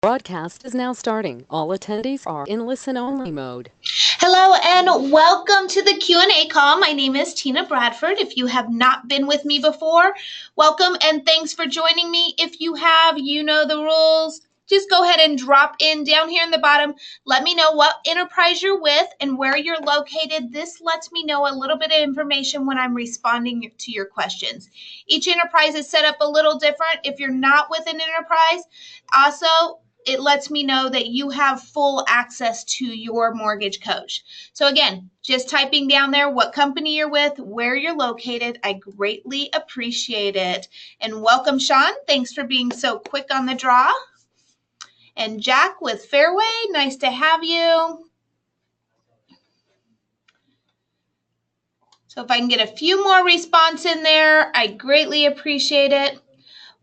Broadcast is now starting. All attendees are in listen-only mode. Hello and welcome to the Q&A call. My name is Tina Bradford. If you have not been with me before, welcome and thanks for joining me. If you have, you know the rules. Just go ahead and drop in down here in the bottom. Let me know what enterprise you're with and where you're located. This lets me know a little bit of information when I'm responding to your questions. Each enterprise is set up a little different. If you're not with an enterprise, also it lets me know that you have full access to your mortgage coach. So again, just typing down there what company you're with, where you're located. I greatly appreciate it. And welcome, Sean. Thanks for being so quick on the draw. And Jack with Fairway, nice to have you. So if I can get a few more response in there, I greatly appreciate it.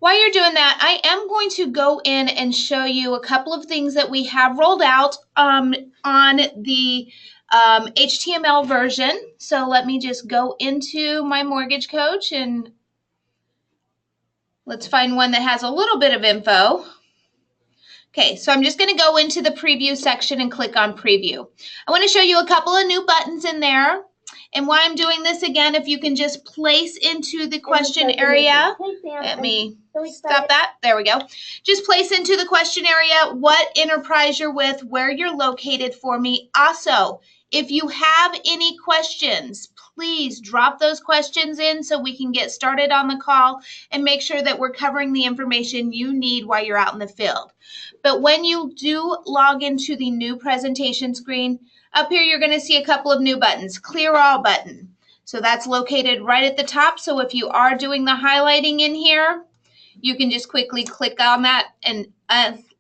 While you're doing that, I am going to go in and show you a couple of things that we have rolled out on the HTML version. So let me just go into my mortgage coach and let's find one that has a little bit of info. Okay, so I'm just going to go into the preview section and click on preview. I want to show you a couple of new buttons in there. And why I'm doing this again, if you can just place into the question area. Let me stop that. There we go. Just place into the question area what enterprise you're with, where you're located for me. Also, if you have any questions, please drop those questions in so we can get started on the call and make sure that we're covering the information you need while you're out in the field. But when you do log into the new presentation screen, up here you're going to see a couple of new buttons. Clear All button. So that's located right at the top. So if you are doing the highlighting in here, you can just quickly click on that and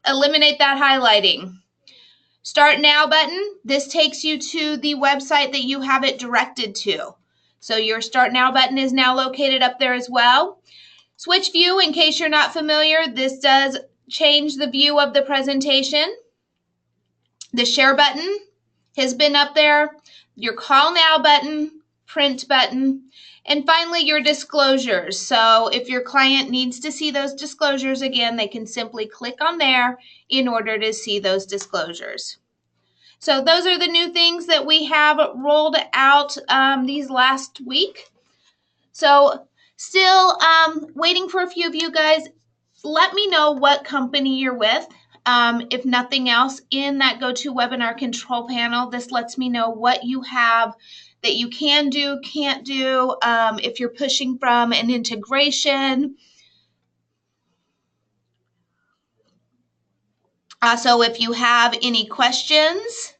eliminate that highlighting. Start Now button. This takes you to the website that you have it directed to. So your Start Now button is now located up there as well. Switch View, in case you're not familiar, this does change the view of the presentation. The Share button has been up there. Your Call Now button, Print button, and finally your disclosures. So if your client needs to see those disclosures again, they can simply click on there in order to see those disclosures. So those are the new things that we have rolled out these last week. So still waiting for a few of you guys. Let me know what company you're with. If nothing else, in that GoToWebinar control panel, this lets me know what you have that you can do, can't do, if you're pushing from an integration. Also, if you have any questions,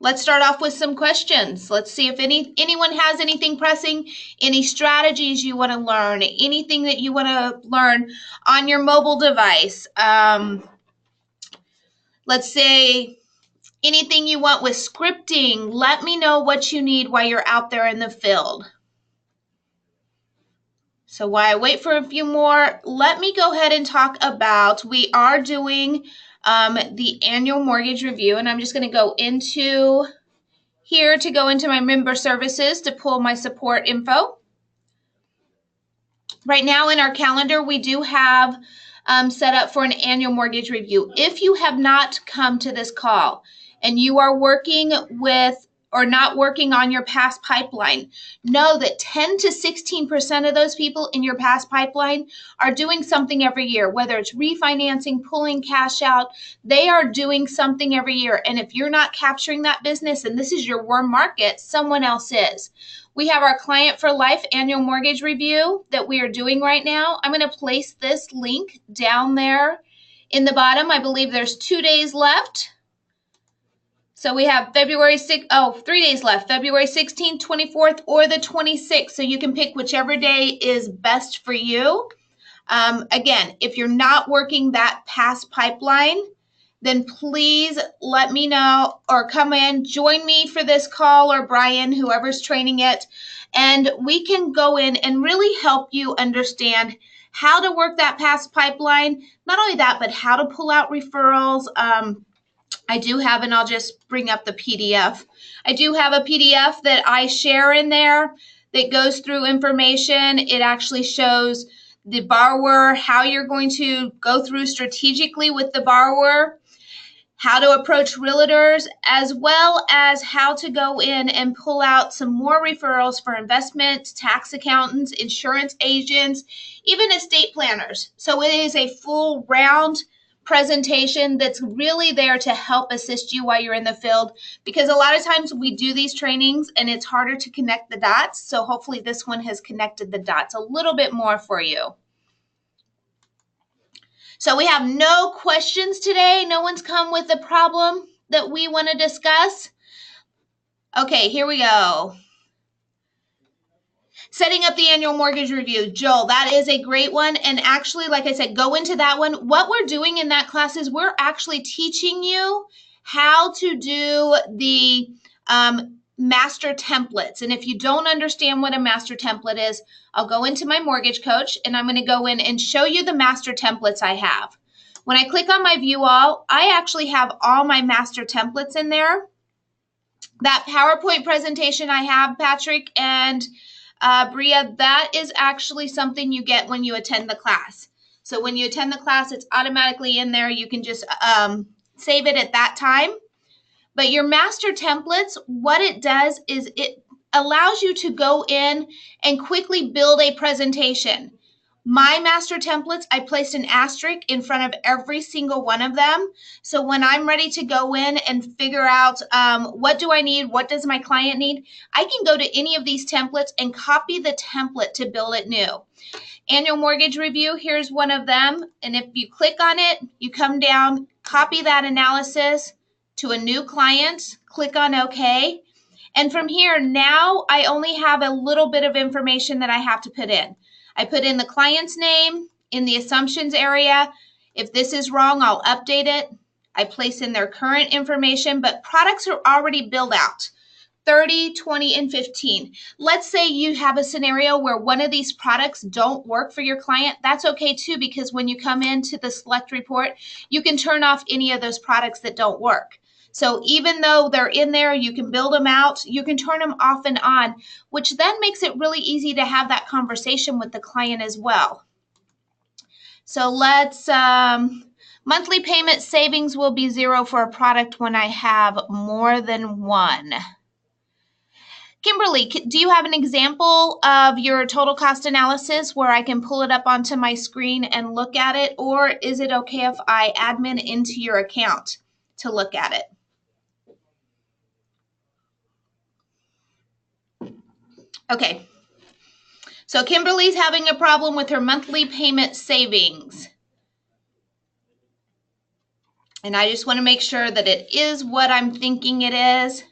let's start off with some questions. Let's see if anyone has anything pressing, any strategies you want to learn, anything that you want to learn on your mobile device. Let's say anything you want with scripting. Let me know what you need while you're out there in the field. So while I wait for a few more, let me go ahead and talk about, we are doing the annual mortgage review, and I'm just going to go into here to go into my member services to pull my support info. Right now in our calendar, we do have set up for an annual mortgage review. If you have not come to this call and you are working with or not working on your past pipeline, know that 10 to 16% of those people in your past pipeline are doing something every year, whether it's refinancing, pulling cash out, they are doing something every year. And if you're not capturing that business and this is your warm market, someone else is. We have our Client for Life annual mortgage review that we are doing right now. I'm going to place this link down there in the bottom. I believe there's 2 days left. So we have February 6th, 3 days left, February 16th, 24th, or the 26th. So you can pick whichever day is best for you. Again, if you're not working that past pipeline, then please let me know or come in, join me for this call or Brian, whoever's training it, and we can go in and really help you understand how to work that past pipeline. Not only that, but how to pull out referrals. I do have, and I'll just bring up the PDF. I do have a PDF that I share in there that goes through information. It actually shows the borrower, how you're going to go through strategically with the borrower, how to approach realtors, as well as how to go in and pull out some more referrals for investment, tax accountants, insurance agents, even estate planners. So it is a full round presentation that's really there to help assist you while you're in the field, because a lot of times we do these trainings and it's harder to connect the dots. So hopefully this one has connected the dots a little bit more for you. So we have no questions today. No one's come with a problem that we want to discuss. Okay, here we go. Setting up the annual mortgage review. Joel, that is a great one. And actually, like I said, go into that one. What we're doing in that class is we're actually teaching you how to do the master templates. And if you don't understand what a master template is, I'll go into my mortgage coach and I'm going to go in and show you the master templates I have. When I click on my view all, I actually have all my master templates in there. That PowerPoint presentation I have, Patrick and Bria, that is actually something you get when you attend the class. So when you attend the class, it's automatically in there. You can just save it at that time. But your master templates, what it does is it allows you to go in and quickly build a presentation. My master templates, I placed an asterisk in front of every single one of them. So when I'm ready to go in and figure out what do I need, what does my client need, I can go to any of these templates and copy the template to build it new. Annual mortgage review, here's one of them. And if you click on it, you come down, copy that analysis to a new client, click on OK. And from here, now I only have a little bit of information that I have to put in. I put in the client's name in the assumptions area. If this is wrong, I'll update it. I place in their current information, but products are already built out. 30, 20, and 15. Let's say you have a scenario where one of these products don't work for your client. That's okay too, because when you come into the select report, you can turn off any of those products that don't work. So even though they're in there, you can build them out, you can turn them off and on, which then makes it really easy to have that conversation with the client as well. So let's, monthly payment savings will be 0 for a product when I have more than one. Kimberly, do you have an example of your total cost analysis where I can pull it up onto my screen and look at it? Or is it okay if I admin into your account to look at it? Okay. So Kimberly's having a problem with her monthly payment savings. And I just want to make sure that it is what I'm thinking it is.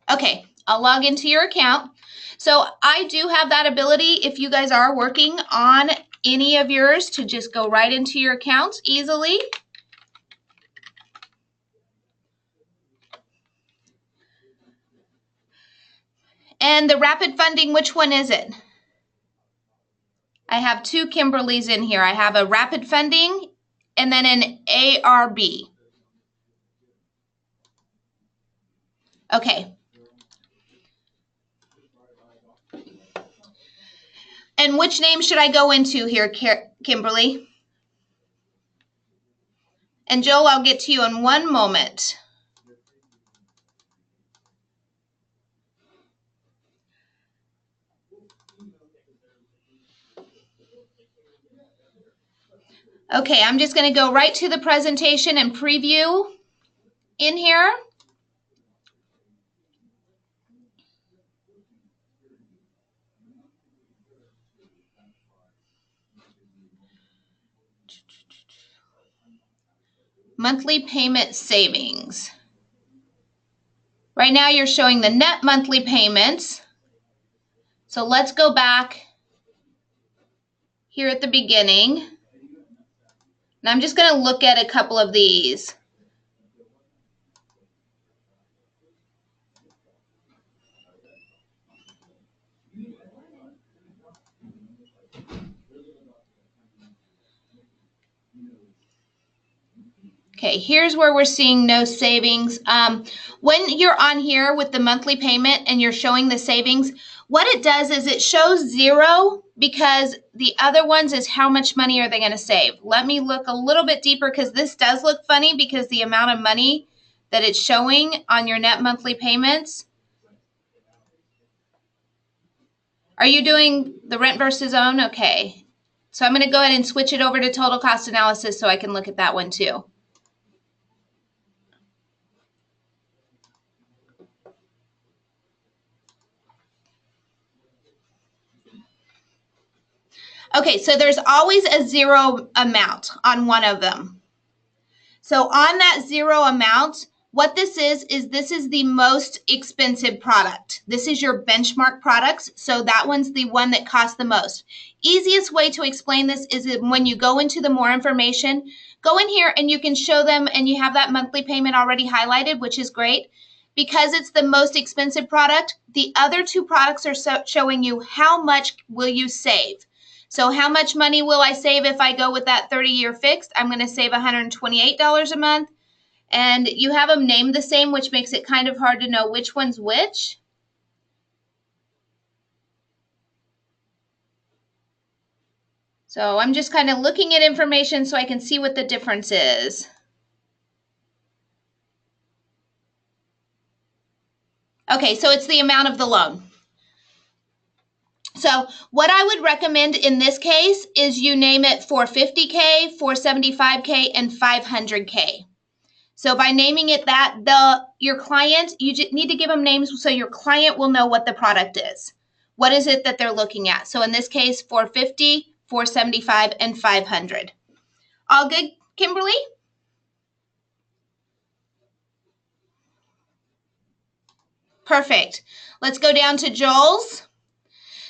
Okay, I'll log into your account. So I do have that ability, if you guys are working on any of yours, to just go right into your accounts easily. And the rapid funding, which one is it? I have two Kimberlys in here. I have a rapid funding and then an ARB. Okay. And which name should I go into here, Kimberly? And Joel, I'll get to you in one moment. Okay, I'm just going to go right to the presentation and preview in here. Monthly payment savings. Right now you're showing the net monthly payments. So let's go back here at the beginning. And I'm just going to look at a couple of these. Okay, here's where we're seeing no savings. When you're on here with the monthly payment and you're showing the savings, What it does is it shows 0 because the other ones is how much money are they going to save. Let me look a little bit deeper because this does look funny because the amount of money that it's showing on your net monthly payments. Are you doing the rent versus own? Okay. So I'm going to go ahead and switch it over to total cost analysis so I can look at that one too. Okay, so there's always a 0 amount on one of them. So on that 0 amount, what this is this is the most expensive product. This is your benchmark products, so that one's the one that costs the most. Easiest way to explain this is when you go into the more information, go in here and you can show them, and you have that monthly payment already highlighted, which is great. Because it's the most expensive product, the other 2 products are showing you how much will you save. So how much money will I save if I go with that 30-year fixed? I'm going to save $128 a month. And you have them named the same, which makes it kind of hard to know which one's which. So I'm just kind of looking at information so I can see what the difference is. Okay, so it's the amount of the loan. So what I would recommend in this case is you name it 450K, 475K, and 500K. So by naming it that, your client, you just need to give them names so your client will know what the product is. What is it that they're looking at? So in this case, 450, 475, and 500. All good, Kimberly? Perfect. Let's go down to Joel's.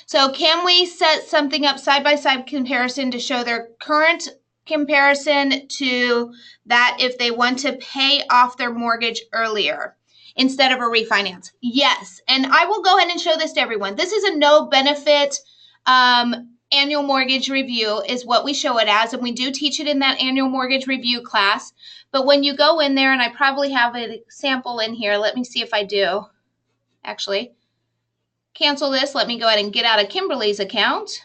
So can we set something up side-by-side comparison to show their current comparison to that if they want to pay off their mortgage earlier instead of a refinance? Yes, and I will go ahead and show this to everyone. This is a no benefit annual mortgage review is what we show it as, and we do teach it in that annual mortgage review class. But when you go in there, and I probably have a sample in here, let me see if I do. Actually, cancel this. Let me go ahead and get out of Kimberly's account.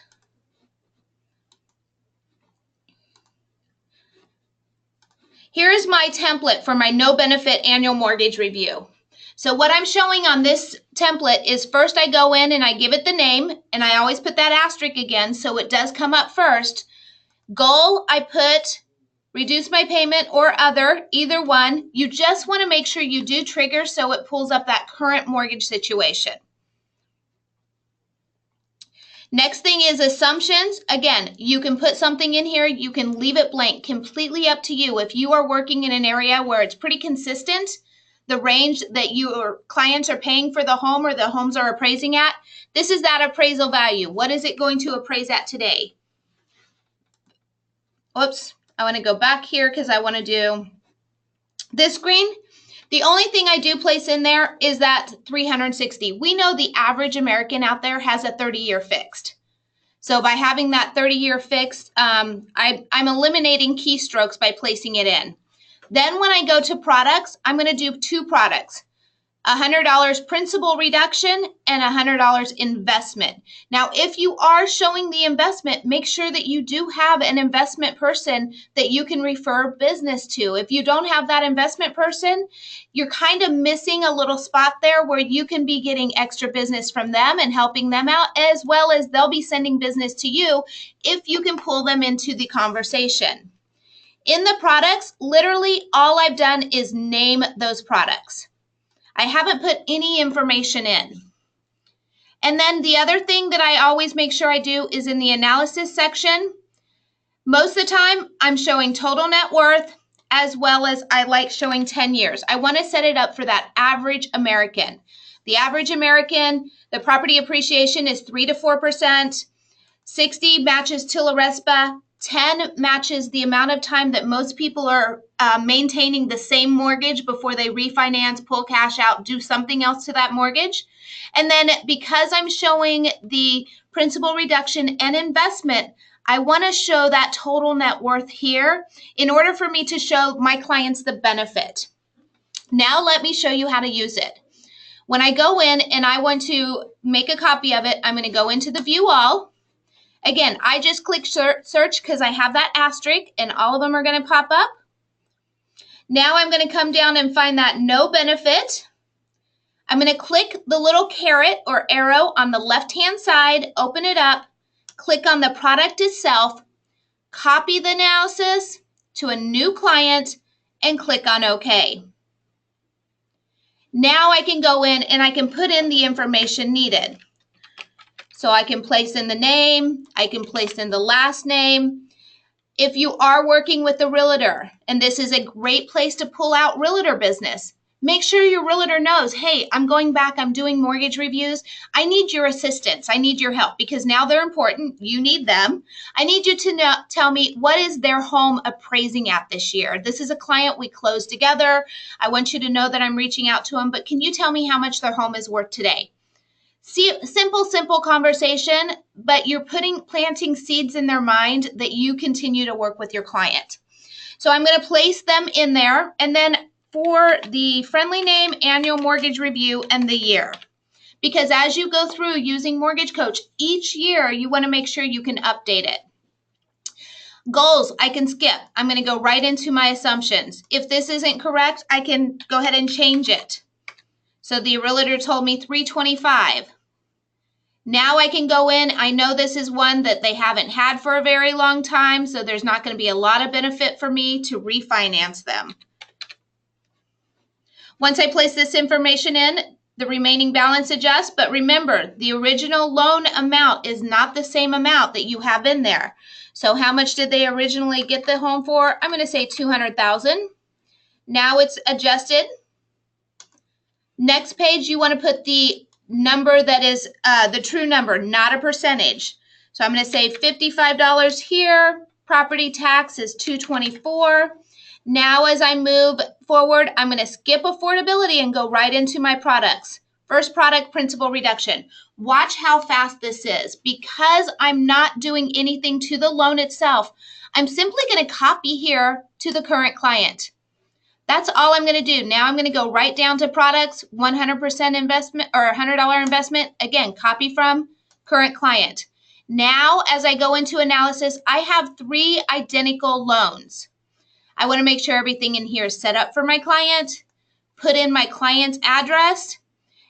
Here is my template for my no benefit annual mortgage review. So what I'm showing on this template is first I go in and I give it the name, and I always put that asterisk again so it does come up first. Goal, I put reduce my payment or other, either one. You just want to make sure you do trigger so it pulls up that current mortgage situation. Next thing is assumptions. Again, you can put something in here. You can leave it blank. Completely up to you. If you are working in an area where it's pretty consistent, the range that your clients are paying for the home or the homes are appraising at, this is that appraisal value. What is it going to appraise at today? Oops, I want to go back here because I want to do this screen. The only thing I do place in there is that 360. We know the average American out there has a 30-year fixed. So by having that 30-year fixed, I'm eliminating keystrokes by placing it in. Then when I go to products, I'm going to do 2 products. $100 principal reduction and $100 investment. Now, if you are showing the investment, make sure that you do have an investment person that you can refer business to. If you don't have that investment person, you're kind of missing a little spot there where you can be getting extra business from them and helping them out, as well as they'll be sending business to you if you can pull them into the conversation. In the products, literally all I've done is name those products. I haven't put any information in. And then the other thing that I always make sure I do is in the analysis section. Most of the time, I'm showing total net worth, as well as I like showing 10 years. I want to set it up for that average American. The average American, the property appreciation is 3 to 4%. 60 matches Tila Respa. 10 matches the amount of time that most people are maintaining the same mortgage before they refinance, pull cash out, do something else to that mortgage. And then because I'm showing the principal reduction and investment, I want to show that total net worth here in order for me to show my clients the benefit. Now let me show you how to use it. When I go in and I want to make a copy of it, I'm going to go into the view all. Again, I just click search because I have that asterisk and all of them are going to pop up. Now I'm going to come down and find that no benefit. I'm going to click the little caret or arrow on the left-hand side, open it up, click on the product itself, copy the analysis to a new client, and click on OK. Now I can go in and I can put in the information needed. So I can place in the name, I can place in the last name. If you are working with a realtor, and this is a great place to pull out realtor business, make sure your realtor knows, hey, I'm going back, I'm doing mortgage reviews. I need your assistance. I need your help because now they're important. You need them. I need you to tell me what is their home appraising at this year. This is a client we closed together. I want you to know that I'm reaching out to them, but can you tell me how much their home is worth today? See, simple conversation, but you're planting seeds in their mind that you continue to work with your client. So I'm going to place them in there, and then for the friendly name, annual mortgage review, and the year. Because as you go through using Mortgage Coach, each year you want to make sure you can update it. Goals, I can skip. I'm going to go right into my assumptions. If this isn't correct, I can go ahead and change it. So the realtor told me 325. Now I can go in. I know this is one that they haven't had for a very long time, so there's not going to be a lot of benefit for me to refinance them. Once I place this information in, the remaining balance adjusts, but remember, the original loan amount is not the same amount that you have in there. So how much did they originally get the home for? I'm going to say $200,000. Now it's adjusted. Next page, you want to put the number that is the true number, not a percentage. So I'm going to say $55 here. Property tax is $224. Now as I move forward, I'm going to skip affordability and go right into my products. First product, principal reduction. Watch how fast this is. Because I'm not doing anything to the loan itself, I'm simply going to copy here to the current client. That's all I'm going to do. Now I'm going to go right down to products, 100% investment or $100 investment. Again, copy from current client. Now, as I go into analysis, I have 3 identical loans. I want to make sure everything in here is set up for my client, put in my client's address,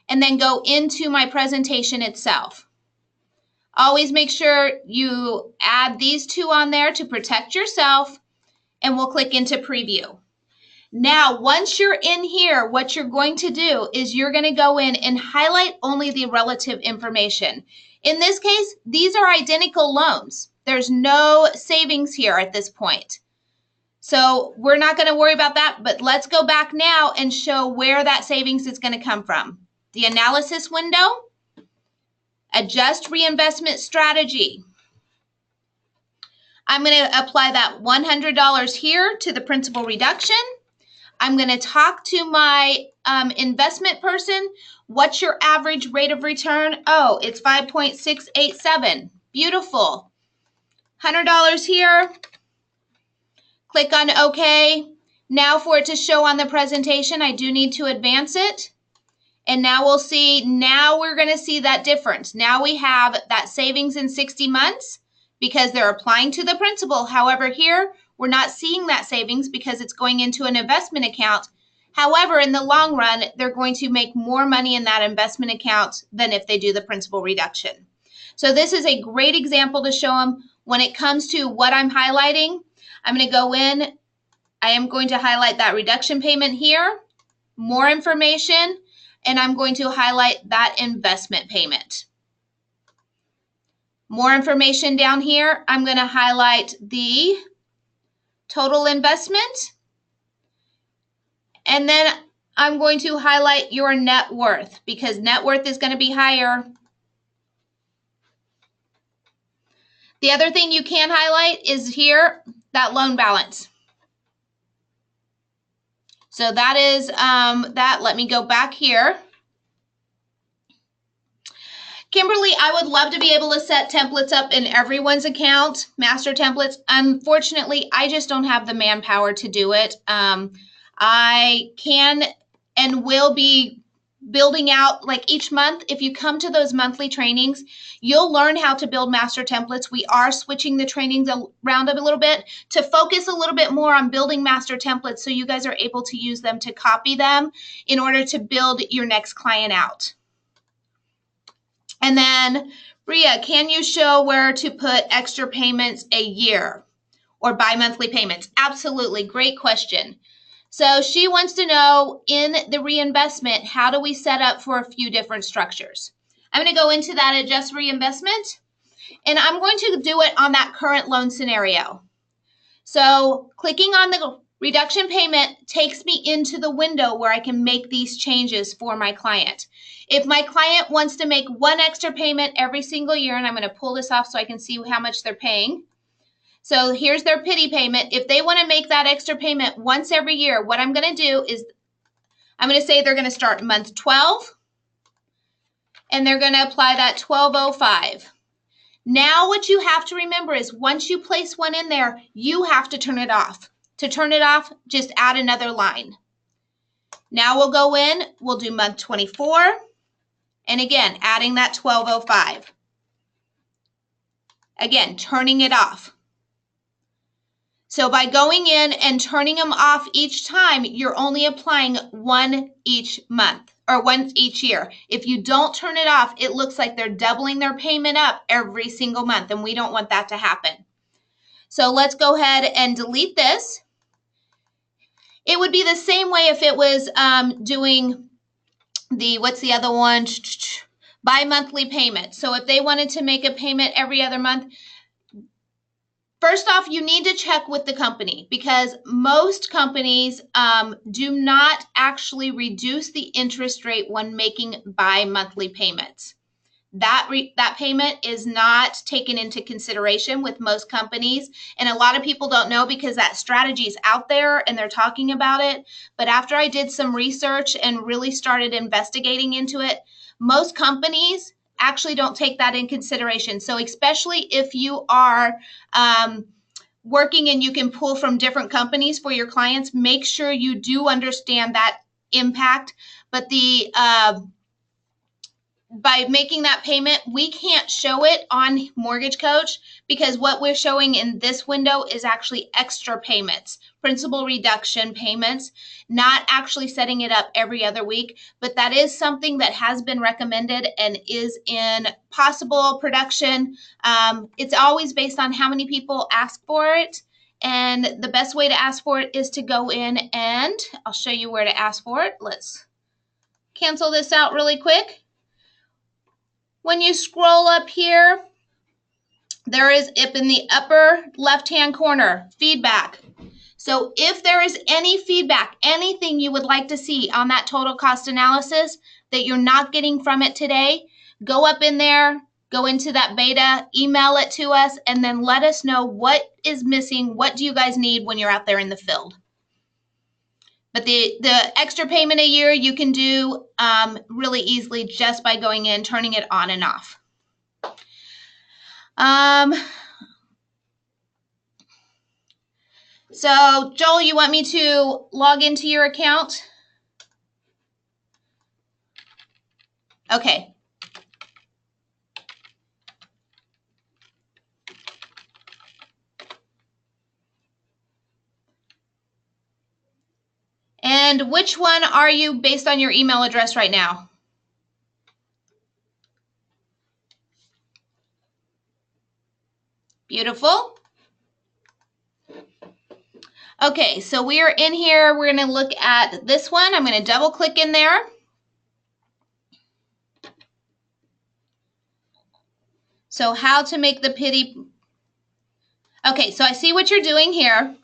and then go into my presentation itself. Always make sure you add these 2 on there to protect yourself, and we'll click into preview. Now, once you're in here, what you're going to do is you're going to go in and highlight only the relative information. In this case, these are identical loans. There's no savings here at this point. So we're not going to worry about that, but let's go back now and show where that savings is going to come from. The analysis window, adjust reinvestment strategy. I'm going to apply that $100 here to the principal reduction. I'm going to talk to my investment person. What's your average rate of return? Oh, it's 5.687. Beautiful. $100 here. Click on OK. Now for it to show on the presentation, I do need to advance it. And now we'll see, now we're going to see that difference. Now we have that savings in 60 months because they're applying to the principal. However, here, we're not seeing that savings because it's going into an investment account. However, in the long run, they're going to make more money in that investment account than if they do the principal reduction. So this is a great example to show them when it comes to what I'm highlighting. I'm going to go in. I am going to highlight that reduction payment here, more information, and I'm going to highlight that investment payment. More information down here. I'm going to highlight the total investment, and then I'm going to highlight your net worth because net worth is going to be higher. The other thing you can highlight is here, that loan balance. So that is that. Let me go back here. Kimberly, I would love to be able to set templates up in everyone's account, master templates. Unfortunately, I just don't have the manpower to do it. I can and will be building out like each month. If you come to those monthly trainings, you'll learn how to build master templates. We are switching the trainings around a little bit to focus a little bit more on building master templates so you guys are able to use them to copy them in order to build your next client out. And then, Bria, can you show where to put extra payments a year or bi-monthly payments? Absolutely. Great question. So she wants to know, in the reinvestment, how do we set up for a few different structures? I'm going to go into that adjust reinvestment, and I'm going to do it on that current loan scenario. So clicking on the reduction payment takes me into the window where I can make these changes for my client. If my client wants to make one extra payment every single year, and I'm going to pull this off so I can see how much they're paying. So here's their pity payment. If they want to make that extra payment once every year, what I'm going to do is I'm going to say they're going to start month 12, and they're going to apply that 1205. Now what you have to remember is once you place one in there, you have to turn it off. To turn it off, just add another line. Now we'll go in, we'll do month 24, and again, adding that 1205. Again, turning it off. So by going in and turning them off each time, you're only applying one each month or once each year. If you don't turn it off, it looks like they're doubling their payment up every single month, and we don't want that to happen. So let's go ahead and delete this. It would be the same way if it was doing the, what's the other one? Bi-monthly payment. So if they wanted to make a payment every other month, first off, you need to check with the company because most companies do not actually reduce the interest rate when making bi-monthly payments. That payment is not taken into consideration with most companies, and a lot of people don't know because that strategy is out there and they're talking about it. But after I did some research and really started investigating into it, most companies actually don't take that in consideration. So especially if you are working and you can pull from different companies for your clients, make sure you do understand that impact. But by making that payment, we can't show it on Mortgage Coach because what we're showing in this window is actually extra payments, principal reduction payments, not actually setting it up every other week. But that is something that has been recommended and is in possible production. It's always based on how many people ask for it. And the best way to ask for it is to go in and I'll show you where to ask for it. Let's cancel this out really quick. When you scroll up here, there is up in the upper left-hand corner, feedback. So if there is any feedback, anything you would like to see on that total cost analysis that you're not getting from it today, go up in there, go into that beta, email it to us, and then let us know what is missing, what do you guys need when you're out there in the field. But the extra payment a year you can do really easily just by going in, turning it on and off. So Joel, you want me to log into your account? Okay. And which one are you based on your email address right now? Beautiful. Okay, so we are in here. We're going to look at this one. I'm going to double click in there. So how to make the pity. Okay, so I see what you're doing here.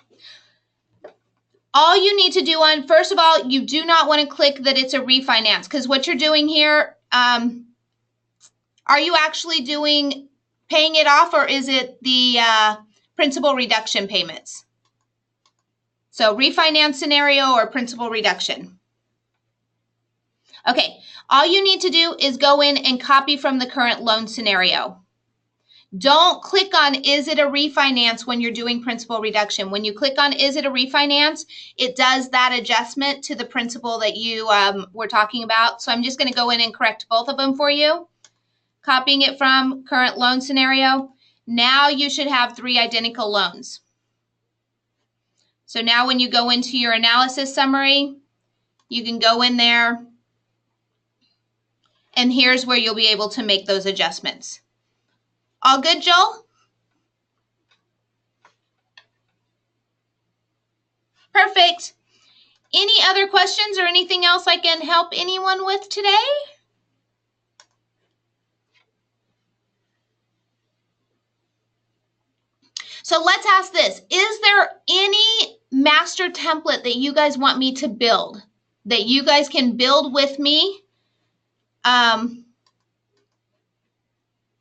All you need to do on, first of all, you do not want to click that it's a refinance because what you're doing here, are you actually doing paying it off or is it the principal reduction payments? So refinance scenario or principal reduction. Okay, all you need to do is go in and copy from the current loan scenario. Don't click on is it a refinance when you're doing principal reduction. When you click on is it a refinance, it does that adjustment to the principal that you were talking about. So I'm just going to go in and correct both of them for you. Copying it from current loan scenario. Now you should have 3 identical loans. So now when you go into your analysis summary, you can go in there and here's where you'll be able to make those adjustments. All good, Joel? Perfect. Any other questions or anything else I can help anyone with today? So let's ask this. Is there any master template that you guys want me to build, that you guys can build with me,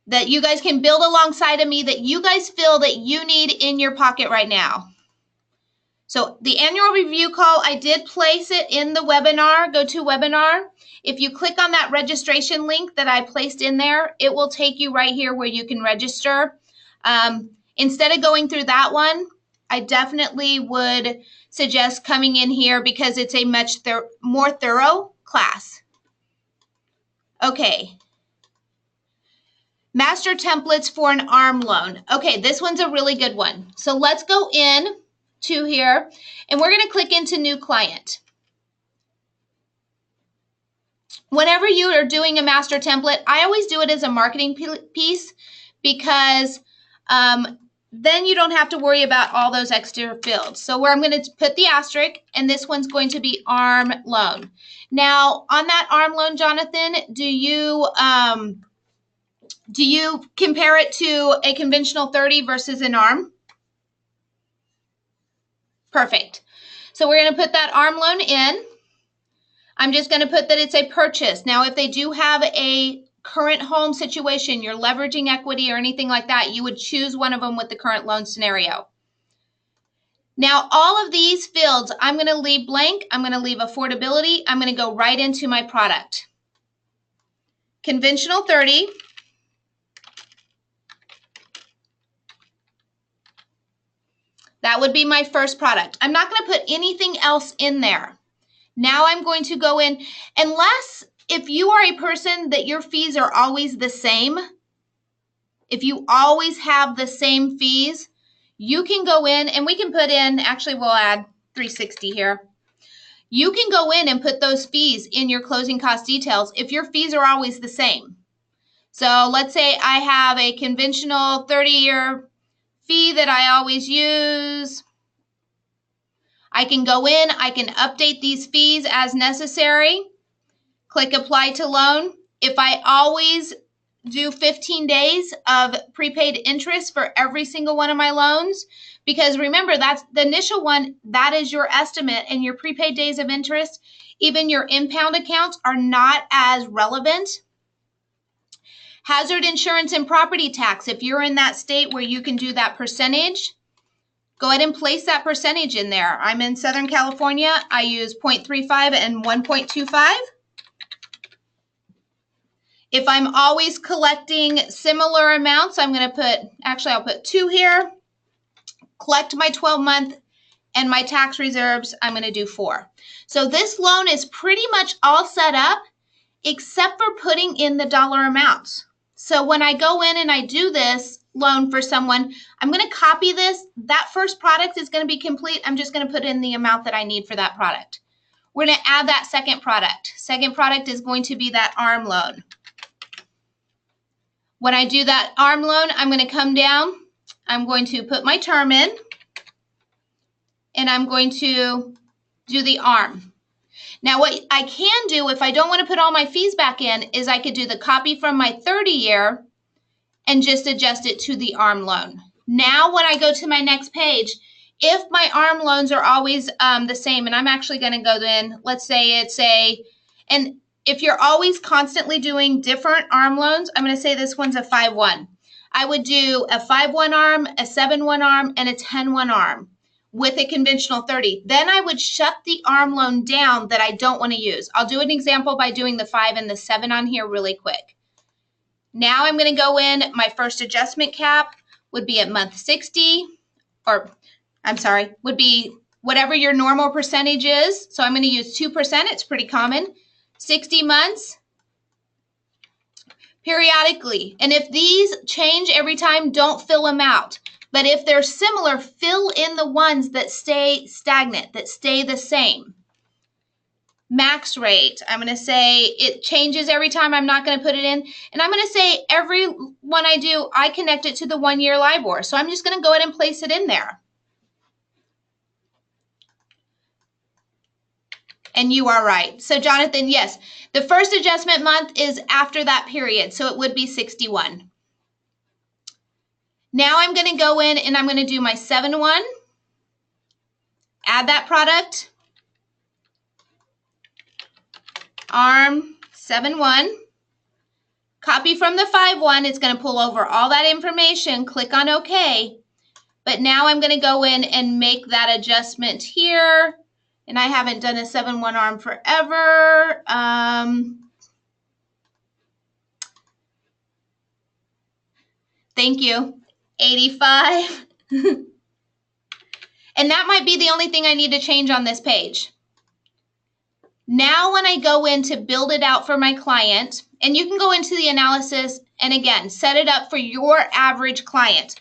that you guys can build alongside of me, that you guys feel that you need in your pocket right now? So the annual review call, I did place it in the webinar, go to webinar. If you click on that registration link that I placed in there, it will take you right here where you can register. Instead of going through that one, I definitely would suggest coming in here because it's a much more thorough class. Okay. Master templates for an ARM loan. Okay, this one's a really good one. So let's go in to here and we're going to click into new client. Whenever you are doing a master template, I always do it as a marketing piece because then you don't have to worry about all those extra fields. So where I'm going to put the asterisk, and this one's going to be ARM loan. Now, on that ARM loan, Jonathan, do you compare it to a conventional 30 versus an ARM? Perfect. So we're going to put that ARM loan in. I'm just going to put that it's a purchase. Now, if they do have a current home situation, you're leveraging equity or anything like that, you would choose one of them with the current loan scenario. Now, all of these fields, I'm going to leave blank. I'm going to leave affordability. I'm going to go right into my product. Conventional 30. That would be my first product. I'm not going to put anything else in there. Now I'm going to go in, unless if you are a person that your fees are always the same, if you always have the same fees, you can go in and we can put in, actually we'll add 360 here. You can go in and put those fees in your closing cost details if your fees are always the same. So let's say I have a conventional 30-year fee that I always use. I can go in, I can update these fees as necessary. Click apply to loan. If I always do 15 days of prepaid interest for every single one of my loans, because remember, that's the initial one, that is your estimate, and your prepaid days of interest, even your impound accounts are not as relevant. Hazard insurance and property tax, if you're in that state where you can do that percentage, go ahead and place that percentage in there. I'm in Southern California. I use 0.35 and 1.25. If I'm always collecting similar amounts, I'm going to put, actually I'll put 2 here. Collect my 12-month and my tax reserves, I'm going to do 4. So this loan is pretty much all set up except for putting in the dollar amounts. So when I go in and I do this loan for someone, I'm going to copy this. That first product is going to be complete. I'm just going to put in the amount that I need for that product. We're going to add that second product. Second product is going to be that ARM loan. When I do that ARM loan, I'm going to come down. I'm going to put my term in, and I'm going to do the ARM. Now, what I can do if I don't want to put all my fees back in is I could do the copy from my 30-year and just adjust it to the ARM loan. Now, when I go to my next page, if my ARM loans are always the same, and I'm actually going to go in, let's say it's and if you're always constantly doing different ARM loans, I'm going to say this one's a 5-1. I would do a 5-1 ARM, a 7-1 ARM, and a 10-1 ARM with a conventional 30. Then I would shut the ARM loan down that I don't want to use. I'll do an example by doing the 5 and the 7 on here really quick. Now I'm going to go in, my first adjustment cap would be at month 60, or I'm sorry, would be whatever your normal percentage is. So I'm going to use 2%. It's pretty common. 60 months periodically. And if these change every time, don't fill them out. But if they're similar, fill in the ones that stay stagnant, that stay the same. Max rate, I'm going to say it changes every time. I'm not going to put it in. And I'm going to say every one I do, I connect it to the 1-year LIBOR. So I'm just going to go ahead and place it in there. And you are right. So Jonathan, yes, the first adjustment month is after that period. So it would be 61. Now I'm going to go in and I'm going to do my 7-1. Add that product. ARM 7-1. Copy from the 5-1. It's going to pull over all that information. Click on OK. But now I'm going to go in and make that adjustment here. And I haven't done a 7-1 ARM forever. Thank you. 85. And that might be the only thing I need to change on this page. Now when I go in to build it out for my client, and you can go into the analysis and again, set it up for your average client.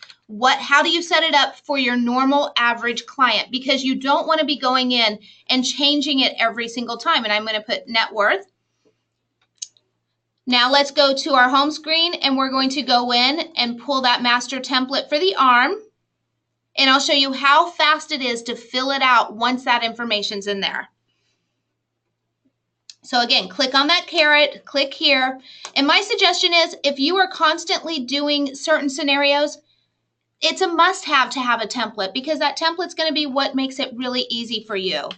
How do you set it up for your normal average client? Because you don't want to be going in and changing it every single time. And I'm going to put net worth. Now let's go to our home screen and we're going to go in and pull that master template for the ARM. And I'll show you how fast it is to fill it out once that information's in there. So again, click on that caret, click here. And my suggestion is if you are constantly doing certain scenarios, it's a must-have to have a template because that template's going to be what makes it really easy for you.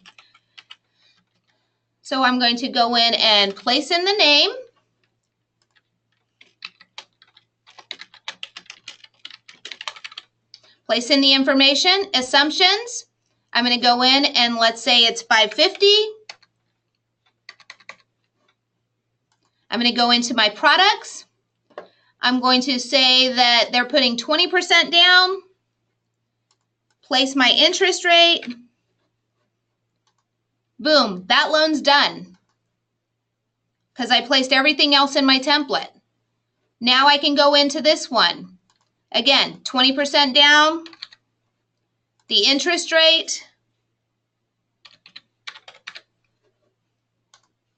So I'm going to go in and place in the name. Place in the information, assumptions. I'm going to go in and let's say it's 550. I'm going to go into my products. I'm going to say that they're putting 20% down. Place my interest rate. Boom, that loan's done because I placed everything else in my template. Now I can go into this one. Again, 20% down, the interest rate,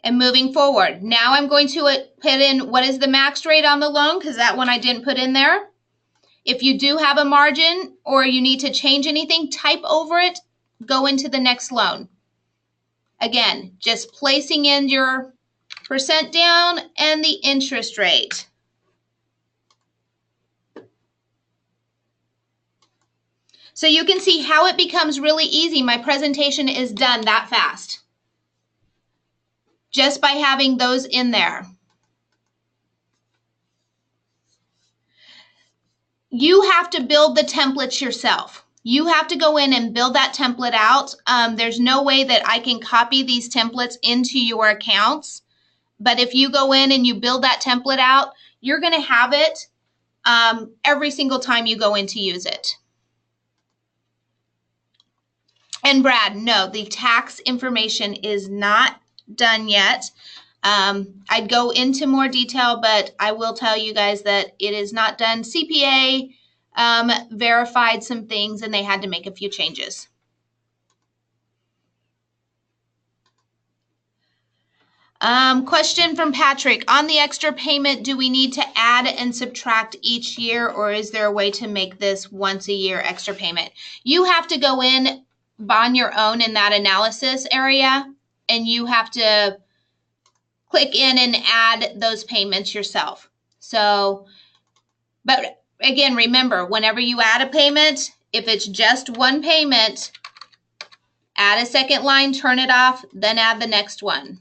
and moving forward. Now I'm going to put in what is the max rate on the loan because that one I didn't put in there. If you do have a margin or you need to change anything, type over it, go into the next loan. Again, just placing in your percent down and the interest rate. So you can see how it becomes really easy. My presentation is done that fast. Just by having those in there. You have to build the templates yourself. You have to go in and build that template out. There's no way that I can copy these templates into your accounts. But if you go in and you build that template out, you're going to have it every single time you go in to use it. And Brad, no, the tax information is not done yet. I'd go into more detail, but I will tell you guys that it is not done. CPA verified some things and they had to make a few changes. Question from Patrick. On the extra payment, do we need to add and subtract each year, or is there a way to make this once a year extra payment? You have to go in on your own in that analysis area, and you have to click in and add those payments yourself. So, but again, remember, whenever you add a payment, if it's just one payment, add a second line, turn it off, then add the next one.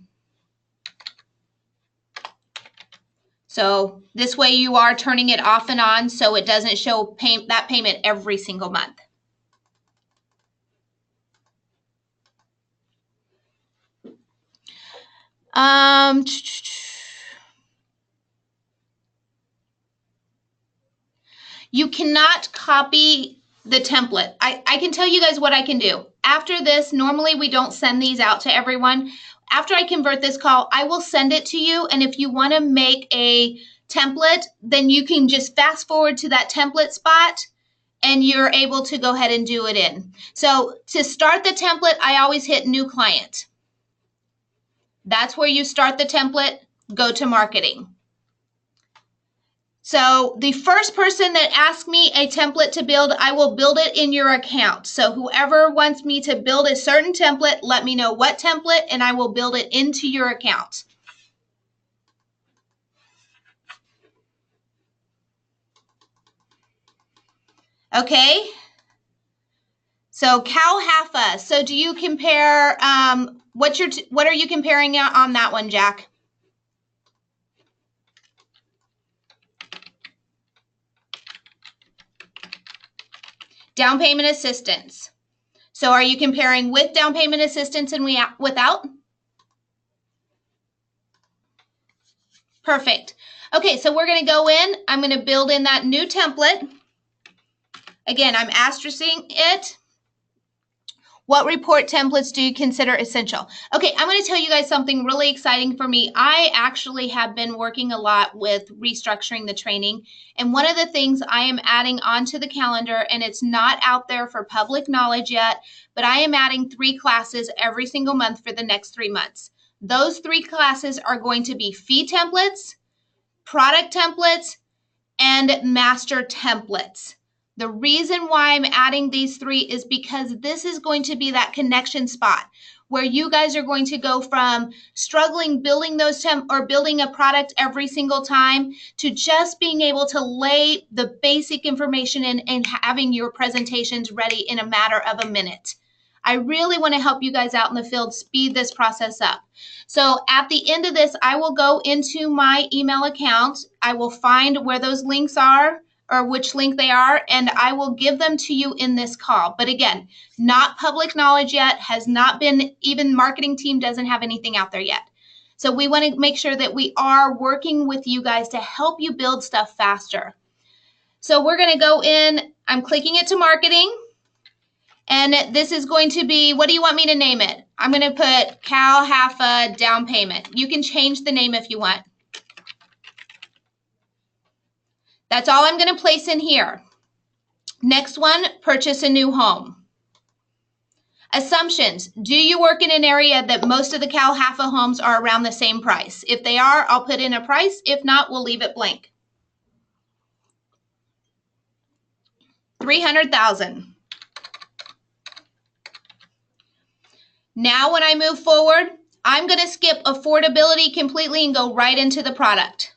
So this way you are turning it off and on so it doesn't show that payment every single month. You cannot copy the template. I can tell you guys what I can do. After this, normally we don't send these out to everyone. After I convert this call, I will send it to you. And if you want to make a template, then you can just fast forward to that template spot and you're able to go ahead and do it in. So to start the template, I always hit new client. That's where you start the template, go to marketing. So the first person that asks me a template to build, I will build it in your account. So whoever wants me to build a certain template, let me know what template and I will build it into your account. Okay. So cow halfa. So do you compare, what are you comparing on that one, Jack? Down payment assistance. So are you comparing with down payment assistance and without? Perfect. Okay, so we're going to go in. I'm going to build in that new template. Again, I'm asterisking it. What report templates do you consider essential? Okay, I'm going to tell you guys something really exciting for me. I actually have been working a lot with restructuring the training. And one of the things I am adding onto the calendar, and it's not out there for public knowledge yet, but I am adding 3 classes every single month for the next 3 months. Those 3 classes are going to be fee templates, product templates, and master templates. The reason why I'm adding these 3 is because this is going to be that connection spot where you guys are going to go from struggling building those building a product every single time to just being able to lay the basic information in and having your presentations ready in a matter of a minute. I really want to help you guys out in the field speed this process up. So at the end of this, I will go into my email account. I will find where those links are or which link they are, and I will give them to you in this call. But again, not public knowledge yet, has not been, even marketing team doesn't have anything out there yet. So we want to make sure that we are working with you guys to help you build stuff faster. So we're going to go in, I'm clicking it to marketing. And this is going to be, what do you want me to name it? I'm going to put cow halfa down payment. You can change the name if you want. That's all I'm going to place in here. Next one, purchase a new home. Assumptions. Do you work in an area that most of the cow halfa homes are around the same price? If they are, I'll put in a price. If not, we'll leave it blank. 300,000. Now when I move forward, I'm going to skip affordability completely and go right into the product.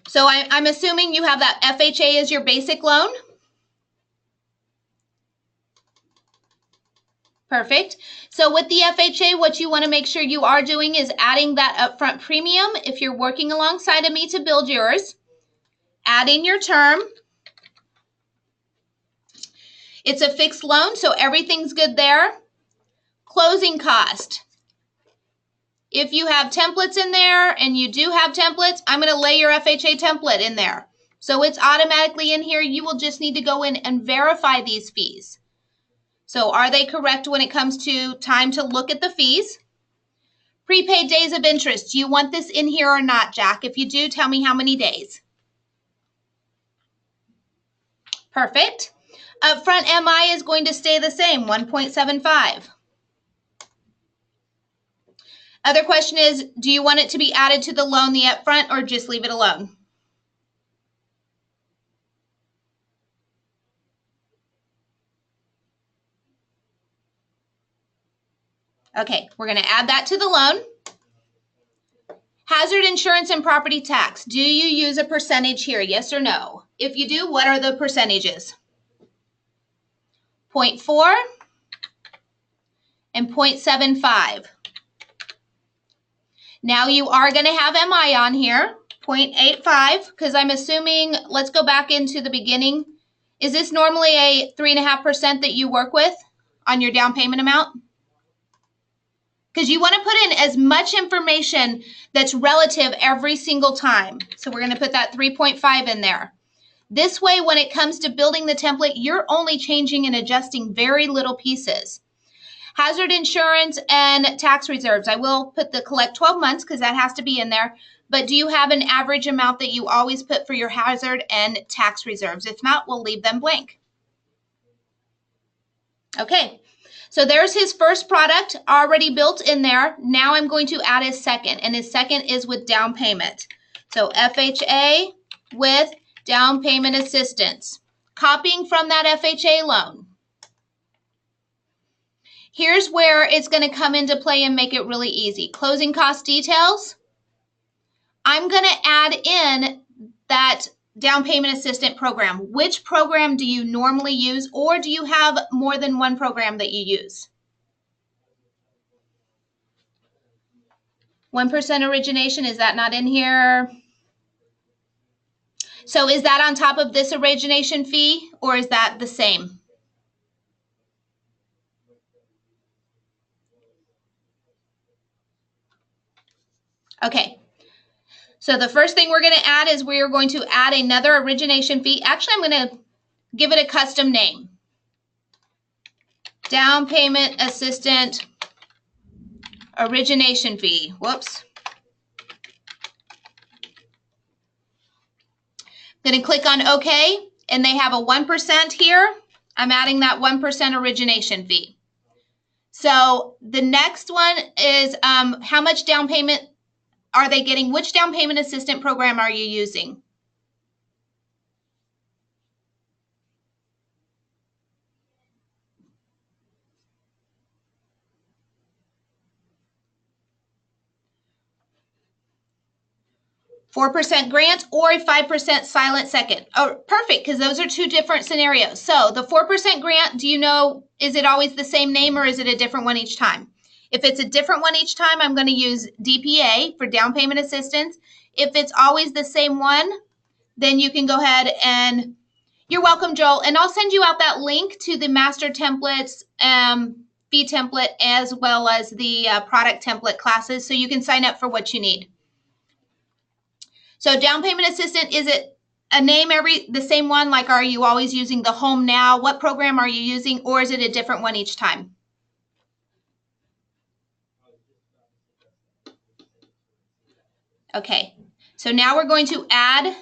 So I'm assuming you have that FHA as your basic loan. Perfect. So with the FHA, what you want to make sure you are doing is adding that upfront premium if you're working alongside of me to build yours. Add in your term. It's a fixed loan, so everything's good there. Closing cost. If you have templates in there, and you do have templates, I'm going to lay your FHA template in there. So it's automatically in here. You will just need to go in and verify these fees. So are they correct when it comes to time to look at the fees? Prepaid days of interest. Do you want this in here or not, Jack? If you do, tell me how many days. Perfect. Upfront MI is going to stay the same, 1.75. Other question is, do you want it to be added to the loan, the upfront, or just leave it alone? Okay, we're going to add that to the loan. Hazard insurance and property tax. Do you use a percentage here, yes or no? If you do, what are the percentages? 0.4 and 0.75. Now you are going to have MI on here, 0.85, because I'm assuming, let's go back into the beginning. Is this normally a 3.5% that you work with on your down payment amount? because you want to put in as much information that's relative every single time. So we're going to put that 3.5 in there. This way, when it comes to building the template, you're only changing and adjusting very little pieces. Hazard insurance and tax reserves. I will put the collect 12 months because that has to be in there. But do you have an average amount that you always put for your hazard and tax reserves? If not, we'll leave them blank. Okay, so there's his first product already built in there. Now I'm going to add his second, and his second is with down payment. So FHA with down payment assistance. Copying from that FHA loan. Here's where it's going to come into play and make it really easy. Closing cost details. I'm going to add in that down payment assistant program. Which program do you normally use, or do you have more than one program that you use? 1% origination, is that not in here? So is that on top of this origination fee, or is that the same? Okay. So the first thing we're going to add is we are going to add another origination fee. Actually, I'm going to give it a custom name. Down payment assistant origination fee. Whoops. I'm going to click on OK, and they have a 1% here. I'm adding that 1% origination fee. So the next one is how much down payment are they getting? Which down payment assistant program are you using? $4 grant or a 5% silent second. Oh, perfect, because those are two different scenarios. So the 4% grant, do you know, is it always the same name or is it a different one each time? If it's a different one each time, I'm going to use DPA for down payment assistance. If it's always the same one, then you can go ahead and, you're welcome, Joel. And I'll send you out that link to the master templates, fee template, as well as the product template classes, so you can sign up for what you need. So down payment assistant, is it a name the same one? Like, are you always using the Home Now? What program are you using, or is it a different one each time? Okay, so now we're going to add,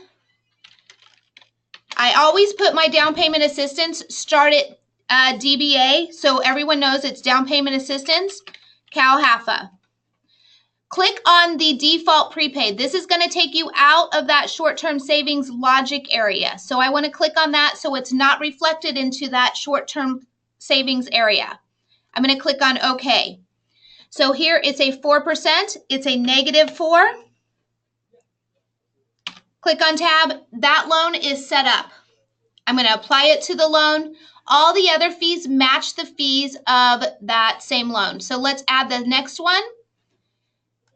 I always put my down payment assistance start at DBA, so everyone knows it's down payment assistance, CalHAFA. Click on the default prepaid. This is going to take you out of that short-term savings logic area. So I want to click on that so it's not reflected into that short-term savings area. I'm going to click on OK. So here it's a 4%. It's a -4. Click on tab. That loan is set up. I'm going to apply it to the loan. All the other fees match the fees of that same loan. So let's add the next one.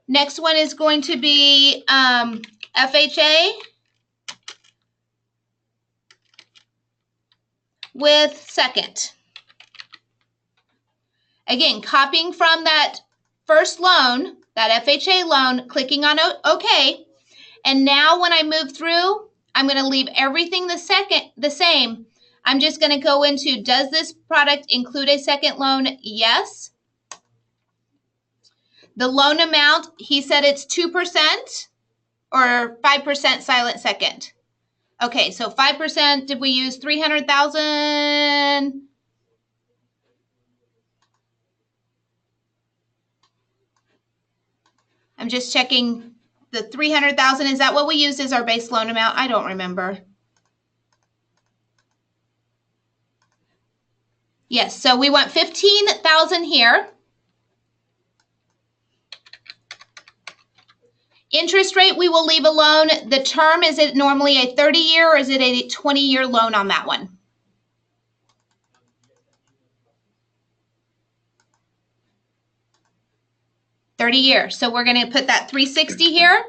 Next one is going to be FHA with second. Again, copying from that first loan, that FHA loan, clicking on OK. And now when I move through, I'm going to leave everything the same. I'm just going to go into, does this product include a second loan? Yes. The loan amount, he said it's 2% or 5% silent second. Okay, so 5%, did we use 300,000? I'm just checking the 300,000. Is that what we used as our base loan amount? I don't remember. Yes, so we want 15,000 here. Interest rate, we will leave alone. The term, is it normally a 30-year or is it a 20-year loan on that one? $30-year. So we're going to put that 360 here.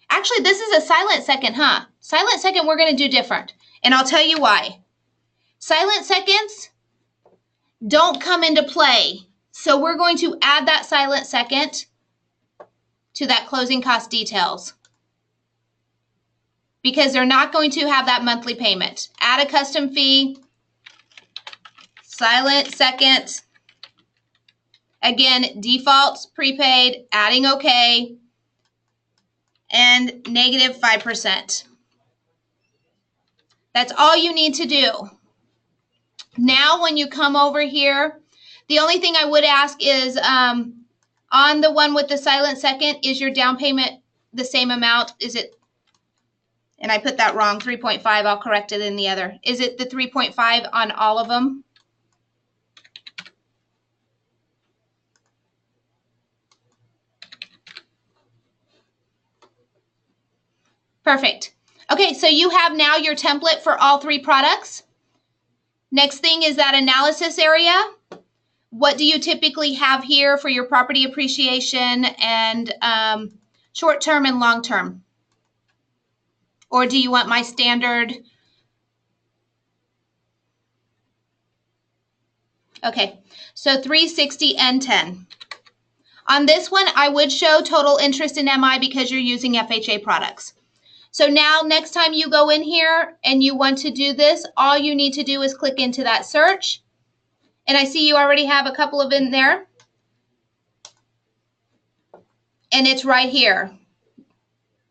Actually, this is a silent second, huh? Silent second, we're going to do different. And I'll tell you why. Silent seconds don't come into play So we're going to add that silent second to that closing cost details because they're not going to have that monthly payment. Add a custom fee, silent second. Again, defaults, prepaid, adding okay, and negative 5%. That's all you need to do. Now, when you come over here, the only thing I would ask is on the one with the silent second, is your down payment the same amount? Is it, and I put that wrong, 3.5, I'll correct it in the other. Is it the 3.5 on all of them? Perfect. Okay, so you have now your template for all three products. Next thing is that analysis area. What do you typically have here for your property appreciation and short-term and long-term? Or do you want my standard? Okay, so 360 and 10. On this one, I would show total interest in MI because you're using FHA products. So now next time you go in here and you want to do this, all you need to do is click into that search. And I see you already have a couple of in there. And it's right here.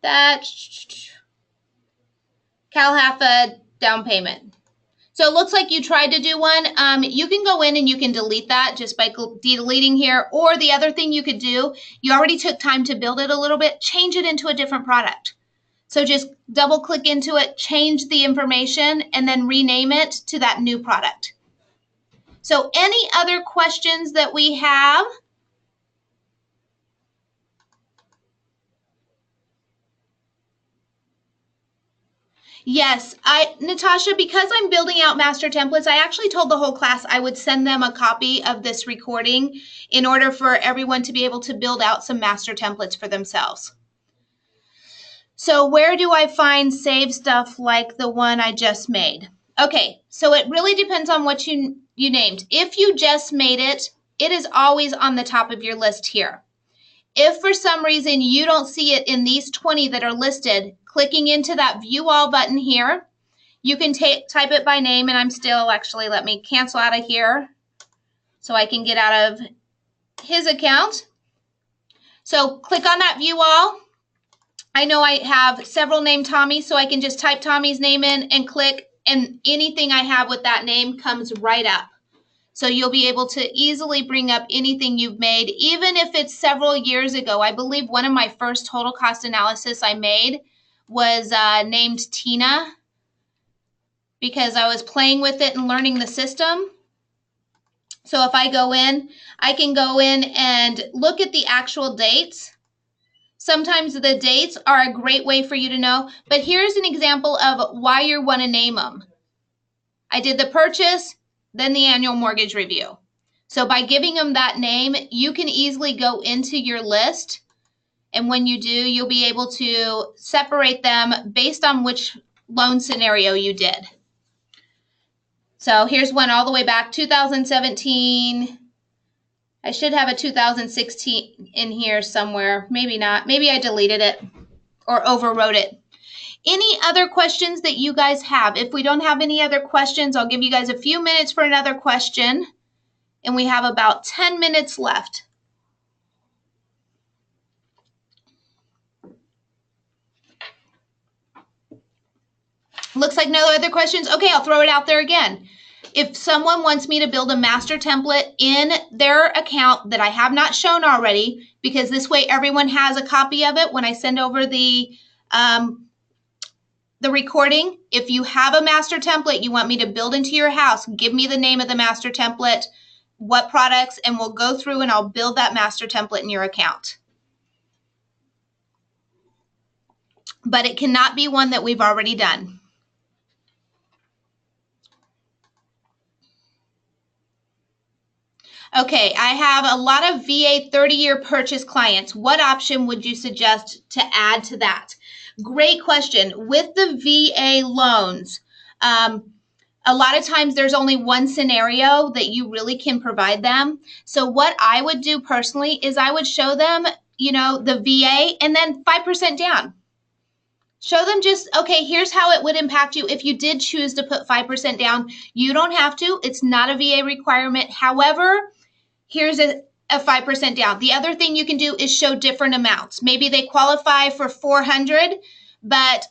That CalHFA down payment. So it looks like you tried to do one. You can go in and you can delete that just by deleting here. Or the other thing you could do, you already took time to build it a little bit, change it into a different product. So just double click into it, change the information, and then rename it to that new product. So any other questions that we have? Yes, Natasha, because I'm building out master templates, I actually told the whole class I would send them a copy of this recording in order for everyone to be able to build out some master templates for themselves. So where do I find save stuff like the one I just made? Okay, so it really depends on what you named. If you just made it, it is always on the top of your list here. If for some reason you don't see it in these 20 that are listed, clicking into that View All button here, you can type it by name, and I'm still, actually, let me cancel out of here so I can get out of his account. So click on that View All. I know I have several named Tommy, so I can just type Tommy's name in and click, and anything I have with that name comes right up. So you'll be able to easily bring up anything you've made, even if it's several years ago. I believe one of my first total cost analysis I made was named Tina because I was playing with it and learning the system. So if I go in, I can go in and look at the actual dates. Sometimes the dates are a great way for you to know, but here's an example of why you want to name them. I did the purchase, then the annual mortgage review. So by giving them that name, you can easily go into your list, and when you do, you'll be able to separate them based on which loan scenario you did. So here's one all the way back, 2017. I should have a 2016 in here somewhere. Maybe not. Maybe I deleted it or overwrote it. Any other questions that you guys have? If we don't have any other questions, I'll give you guys a few minutes for another question. And we have about 10 minutes left. Looks like no other questions. Okay, I'll throw it out there again. If someone wants me to build a master template in their account that I have not shown already, because this way everyone has a copy of it when I send over the recording. If you have a master template you want me to build into your house, give me the name of the master template, what products, and we'll go through and I'll build that master template in your account. But it cannot be one that we've already done. Okay, I have a lot of VA 30-year purchase clients. What option would you suggest to add to that? Great question. With the VA loans, a lot of times there's only one scenario that you really can provide them. So what I would do personally is I would show them, the VA and then 5% down. Show them just, okay, here's how it would impact you if you did choose to put 5% down. You don't have to. It's not a VA requirement. However, here's a 5% down. The other thing you can do is show different amounts. Maybe they qualify for 400, but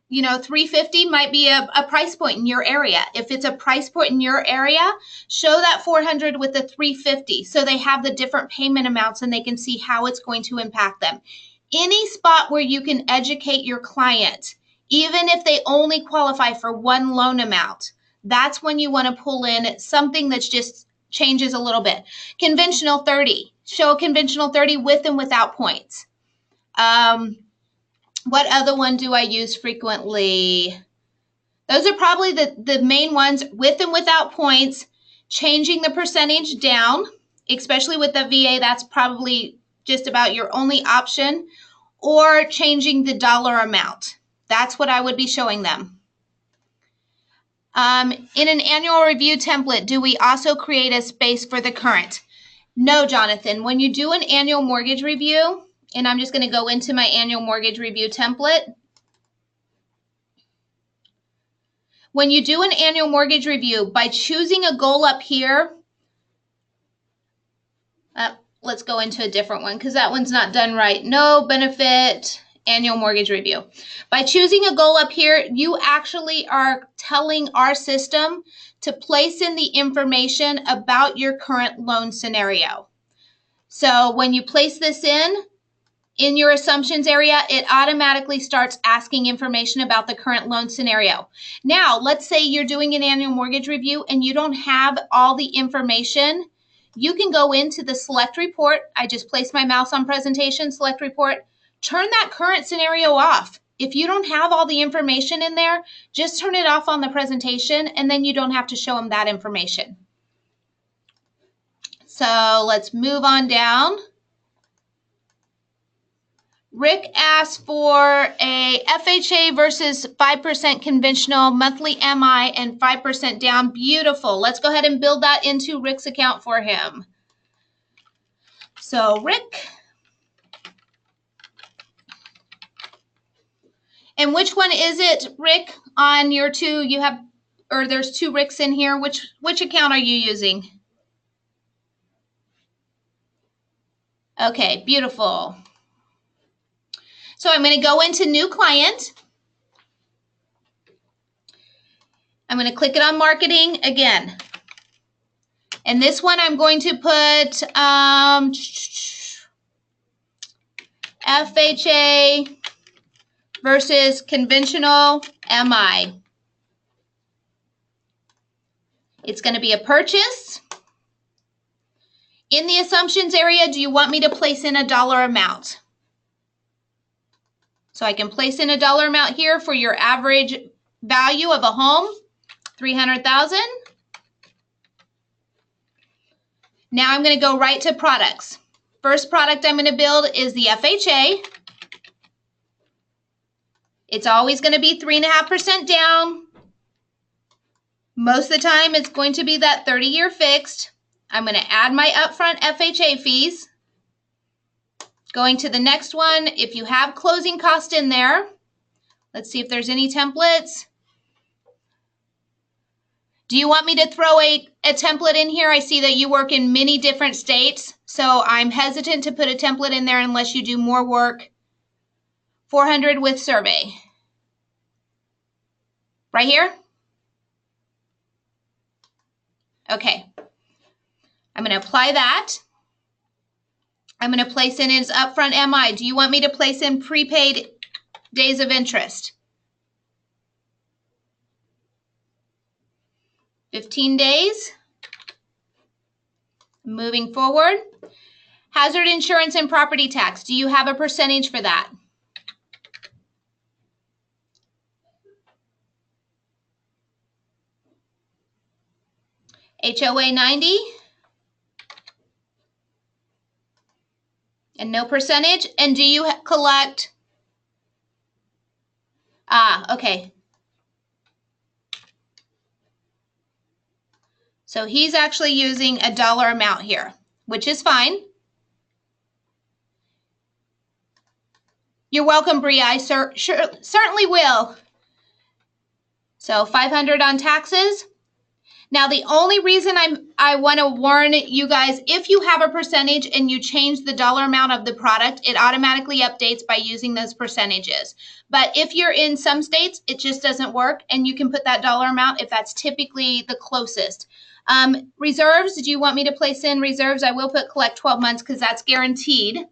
350 might be a price point in your area. If it's a price point in your area, show that 400 with the 350 so they have the different payment amounts and they can see how it's going to impact them. Any spot where you can educate your client, even if they only qualify for one loan amount, that's when you want to pull in something that's just changes a little bit. Conventional 30. Show a conventional 30 with and without points. What other one do I use frequently? Those are probably the main ones, with and without points. Changing the percentage down, especially with the VA, that's probably just about your only option. Or changing the dollar amount. That's what I would be showing them. In an annual review template, do we also create a space for the current? No, Jonathan. When you do an annual mortgage review, and I'm just going to go into my annual mortgage review template. When you do an annual mortgage review, by choosing a goal up here, let's go into a different one because that one's not done right. No benefit annual mortgage review. By choosing a goal up here, you actually are telling our system to place in the information about your current loan scenario. So when you place this in your assumptions area, it automatically starts asking information about the current loan scenario. Now, let's say you're doing an annual mortgage review and you don't have all the information. You can go into the select report. I just placed my mouse on presentation, select report. Turn that current scenario off. If you don't have all the information in there, just turn it off on the presentation and then you don't have to show them that information. So let's move on down. Rick asked for a FHA versus 5% conventional, monthly MI, and 5% down. Beautiful. Let's go ahead and build that into Rick's account for him. So Rick. And which one is it, Rick, on your two? You have, or there's two Ricks in here. Which account are you using? Okay, beautiful. So I'm going to go into new client. I'm going to click it on marketing again. And this one I'm going to put FHA versus conventional MI. It's going to be a purchase. In the assumptions area, do you want me to place in a dollar amount? So I can place in a dollar amount here for your average value of a home, $300,000. Now I'm going to go right to products. First product I'm going to build is the FHA. It's always going to be 3.5% down. Most of the time it's going to be that 30-year fixed. I'm going to add my upfront FHA fees. Going to the next one, if you have closing cost in there, let's see if there's any templates. Do you want me to throw a template in here? I see that you work in many different states, so I'm hesitant to put a template in there unless you do more work. 400 with survey. Right here? Okay. I'm going to apply that. I'm going to place in his upfront MI. Do you want me to place in prepaid days of interest? 15 days. Moving forward. Hazard insurance and property tax. Do you have a percentage for that? HOA 90. And no percentage. And do you collect? Okay. So he's actually using a dollar amount here, which is fine. You're welcome, Bree. I certainly will. So 500 on taxes. Now, the only reason I want to warn you guys, if you have a percentage and you change the dollar amount of the product, it automatically updates by using those percentages. But if you're in some states, it just doesn't work, and you can put that dollar amount if that's typically the closest. Reserves, do you want me to place in reserves? I will put collect 12 months because that's guaranteed.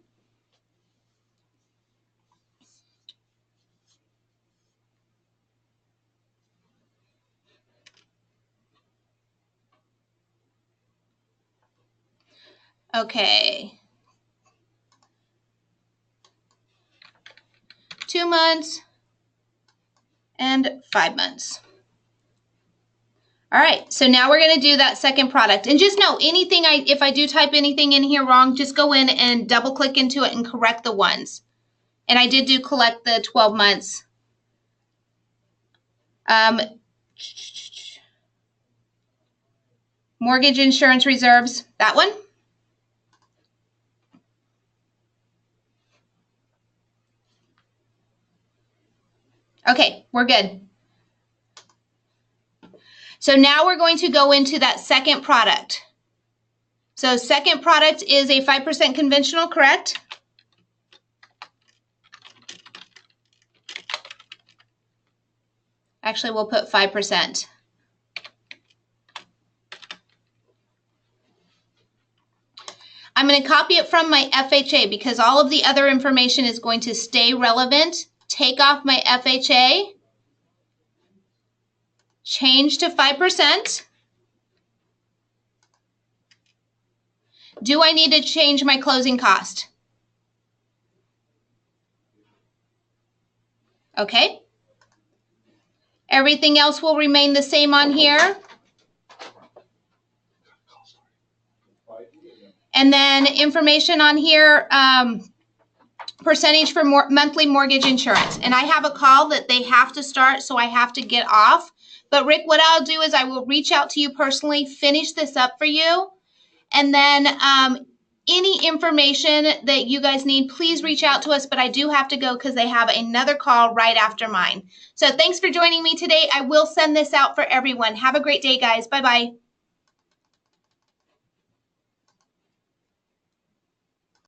Okay. 2 months and 5 months. All right, so now we're going to do that second product. And just know, if I do type anything in here wrong, just go in and double click into it and correct the ones. And I did collect the 12 months. Mortgage insurance reserves, that one. Okay, we're good. So now we're going to go into that second product. So second product is a 5% conventional, correct? Actually, we'll put 5%. I'm going to copy it from my FHA because all of the other information is going to stay relevant. Take off my FHA. Change to 5%. Do I need to change my closing cost? Okay. Everything else will remain the same on here. And then information on here, percentage for monthly mortgage insurance. And I have a call that they have to start, so I have to get off. But Rick, what I'll do is I will reach out to you personally, finish this up for you. And then any information that you guys need, please reach out to us. But I do have to go because they have another call right after mine. So thanks for joining me today. I will send this out for everyone. Have a great day, guys. Bye-bye.